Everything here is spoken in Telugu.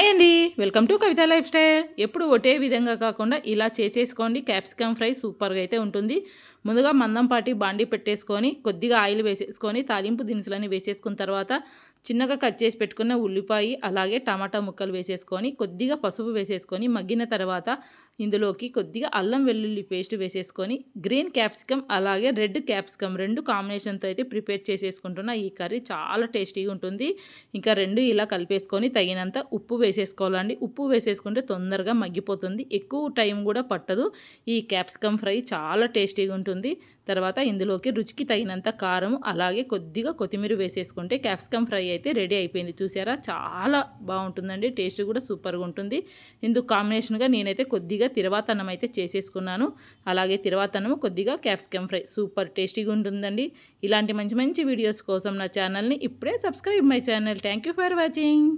హాయ్ అండి. Welcome to Kavitha life style. ఎప్పుడు ఒకటే విధంగా కాకుండా ఇలా చేసేసుకోండి. క్యాప్సికమ్ ఫ్రై సూపర్గా అయితే ఉంటుంది. ముందుగా మందంపాటి బాండీ పెట్టేసుకొని కొద్దిగా ఆయిల్ వేసేసుకొని తాలింపు దినుసులని వేసేసుకున్న తర్వాత చిన్నగా కట్ చేసి పెట్టుకున్న ఉల్లిపాయ అలాగే టమాటా ముక్కలు వేసేసుకొని కొద్దిగా పసుపు వేసేసుకొని మగ్గిన తర్వాత ఇందులోకి కొద్దిగా అల్లం వెల్లుల్లి పేస్ట్ వేసేసుకొని గ్రీన్ క్యాప్సికమ్ అలాగే రెడ్ క్యాప్సికమ్ రెండు కాంబినేషన్తో అయితే ప్రిపేర్ చేసేసుకుంటున్న ఈ కర్రీ చాలా టేస్టీగా ఉంటుంది. ఇంకా రెండు ఇలా కలిపేసుకొని తగినంత ఉప్పు వేసేసుకోవాలండి. ఉప్పు వేసేసుకుంటే తొందరగా మగ్గిపోతుంది, ఎక్కువ టైం కూడా పట్టదు. ఈ క్యాప్సికమ్ ఫ్రై చాలా టేస్టీగా ఉంటుంది. తర్వాత ఇందులోకి రుచికి తగినంత కారం అలాగే కొద్దిగా కొత్తిమీర వేసేసుకుంటే క్యాప్సికమ్ ఫ్రై అయితే రెడీ అయిపోయింది. చూసారా, చాలా బాగుంటుందండి, టేస్ట్ కూడా సూపర్గా ఉంటుంది. ఇందుకు కాంబినేషన్గా నేనైతే కొద్దిగా తిరవాతన్నం అయితే చేసేసుకున్నాను. అలాగే తిరవాతన్నం కొద్దిగా క్యాప్సికమ్ ఫ్రై సూపర్ టేస్టీగా ఉంటుందండి. ఇలాంటి మంచి మంచి వీడియోస్ కోసం నా ఛానల్ని ఇప్పుడే subscribe my channel. Thank you for watching.